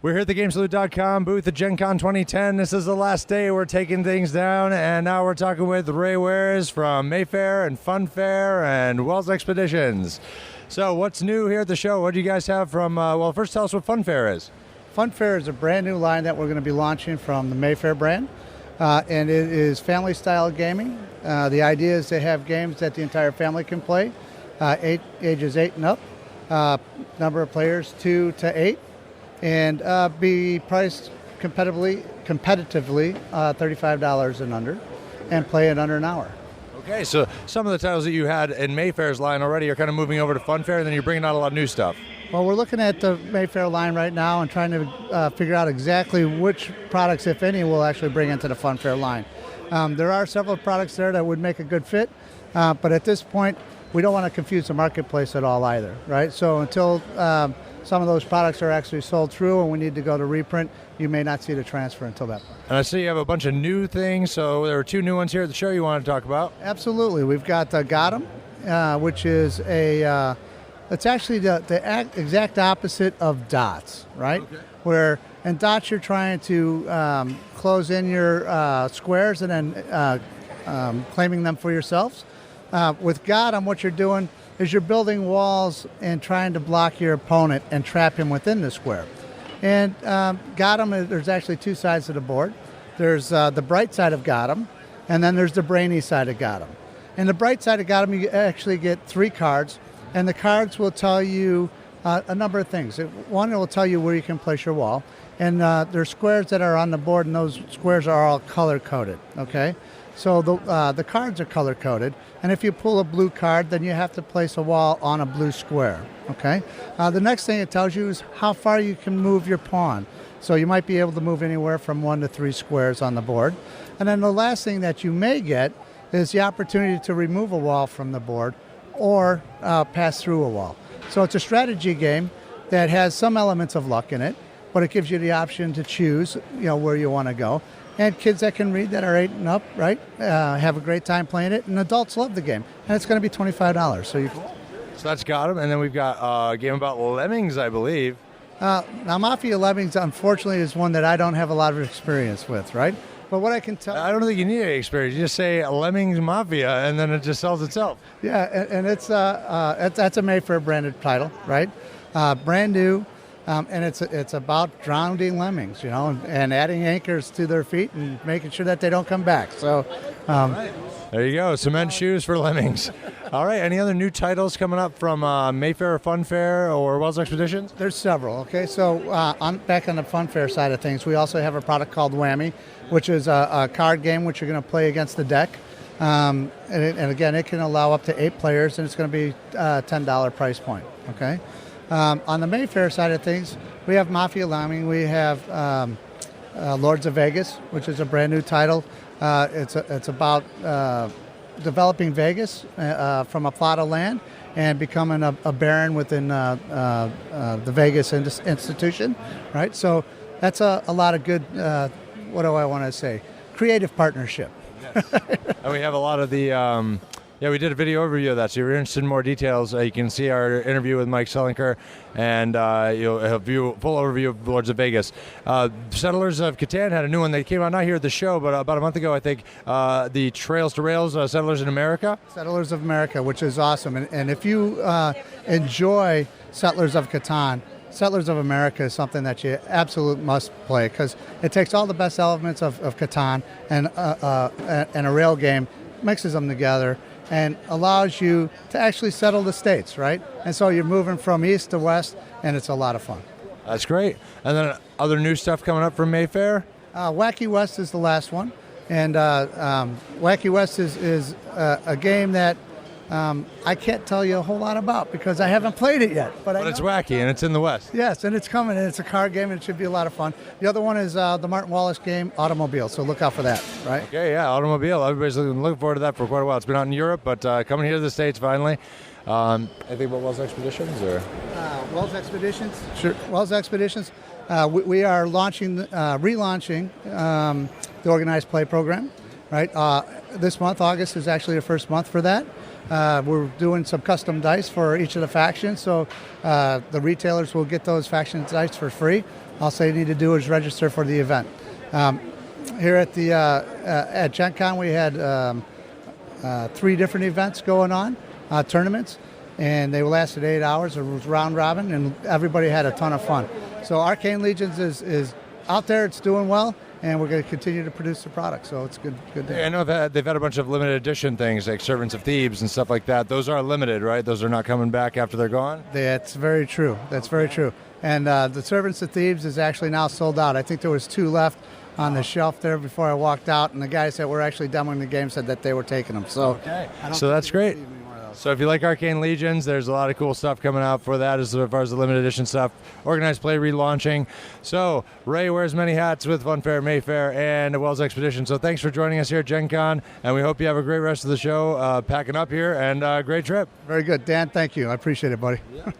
We're here at the GameSalute.com booth at Gen Con 2010. This is the last day. We're taking things down, and now we're talking with Ray Wehrs from Mayfair and Funfair and Wehrs Expeditions. So what's new here at the show? What do you guys have from, well, first tell us what Funfair is. Funfair is a brand new line that we're going to be launching from the Mayfair brand, and it is family-style gaming. The idea is to have games that the entire family can play, ages 8 and up, number of players 2 to 8. And be priced competitively, $35 and under, and play in under an hour. Okay, so some of the titles that you had in Mayfair's line already are kind of moving over to Funfair, and then you're bringing out a lot of new stuff. Well, we're looking at the Mayfair line right now and trying to figure out exactly which products, if any, we'll actually bring into the Funfair line. There are several products there that would make a good fit, but at this point, we don't want to confuse the marketplace at all either, right? So until some of those products are actually sold through and we need to go to reprint, you may not see the transfer until that point. And I see you have a bunch of new things, so there are 2 new ones here at the show you want to talk about. Absolutely. We've got Got 'em, which is it's actually the exact opposite of Dots, right? Okay. Where in Dots you're trying to close in your squares and then claiming them for yourselves. With Got 'em, what you're doing is you're building walls and trying to block your opponent and trap him within the square. And Got 'em, there's actually 2 sides of the board. There's the bright side of Got 'em, and then there's the brainy side of Got 'em. And the bright side of Got 'em, you actually get 3 cards, and the cards will tell you a number of things. One, it will tell you where you can place your wall, and there's squares that are on the board, and those squares are all color-coded, okay? So the cards are color-coded, and if you pull a blue card, then you have to place a wall on a blue square, okay? The next thing it tells you is how far you can move your pawn. So you might be able to move anywhere from 1 to 3 squares on the board. And then the last thing that you may get is the opportunity to remove a wall from the board or pass through a wall. So it's a strategy game that has some elements of luck in it, but it gives you the option to choose, where you want to go. And kids that can read that are 8 and up, right, have a great time playing it. And adults love the game. And it's going to be $25. So that's Got 'em. And then we've got a game about lemmings, I believe. Now, Mafia Lemmings, unfortunately, is one that I don't have a lot of experience with, right? But what I can tell... I don't think you need any experience. You just say Lemmings Mafia, and then it just sells itself. Yeah, and that's a Mayfair branded title, right? Brand new. And it's about drowning lemmings, and adding anchors to their feet and making sure that they don't come back. So, there you go, cement shoes for lemmings. All right, any other new titles coming up from Mayfair or Funfair or Wehrs Expeditions? There's several. Okay, so back on the Funfair side of things, we also have a product called Whammy, which is a card game which you're going to play against the deck. And again, it can allow up to 8 players, and it's going to be a $10 price point. Okay. On the Mayfair side of things, we have Mafia Lemming. We have Lords of Vegas, which is a brand new title. It's about developing Vegas from a plot of land and becoming a baron within the Vegas institution, right? So that's a lot of good, what do I want to say, creative partnership. Yes. And we have a lot of the... Yeah, we did a video overview of that, so if you're interested in more details, you can see our interview with Mike Selinker, and you'll have a full overview of Lords of Vegas. Settlers of Catan had a new one that came out not here at the show, but about a month ago, I think, the Trails to Rails, Settlers in America. Settlers of America, which is awesome. And if you enjoy Settlers of Catan, Settlers of America is something that you absolutely must play, because it takes all the best elements of Catan and a rail game, mixes them together, and allows you to actually settle the states, right? And so you're moving from east to west, and it's a lot of fun. That's great. And then other new stuff coming up from Mayfair? Wacky West is the last one. And Wacky West is a game that I can't tell you a whole lot about because I haven't played it yet. But it's wacky, and it's in the West. Yes, and it's coming, and it's a card game, and it should be a lot of fun. The other one is the Martin Wallace game, Automobile, so look out for that, right? Okay, yeah, Automobile. Everybody's looking forward to that for quite a while. It's been out in Europe, but coming here to the States finally. Anything about Wehrs Expeditions? Or Wehrs Expeditions? Sure. Wehrs Expeditions. We are relaunching the organized play program, right? This month, August, is actually the first month for that. We're doing some custom dice for each of the factions, so the retailers will get those faction dice for free. all they need to do is register for the event. Here at Gen Con, we had 3 different events going on, tournaments, and they lasted 8 hours. It was round robin, and everybody had a ton of fun. So Arcane Legions is out there. It's doing well, and we're going to continue to produce the product. So it's good. Yeah, I know that they've had a bunch of limited edition things like Servants of Thebes and stuff like that. Those are limited, right? Those are not coming back after they're gone? That's very true. That's very true. And the Servants of Thebes is actually now sold out. I think there was 2 left on the shelf there before I walked out, and the guys that were actually demoing the game said that they were taking them. So, so that's great. So if you like Arcane Legions, there's a lot of cool stuff coming out for that as far as the limited edition stuff. Organized Play relaunching. So Ray wears many hats with Funfair, Mayfair, and the Wells Expedition. So thanks for joining us here at Gen Con, and we hope you have a great rest of the show packing up here, and great trip. Very good. Dan, thank you. I appreciate it, buddy. Yeah.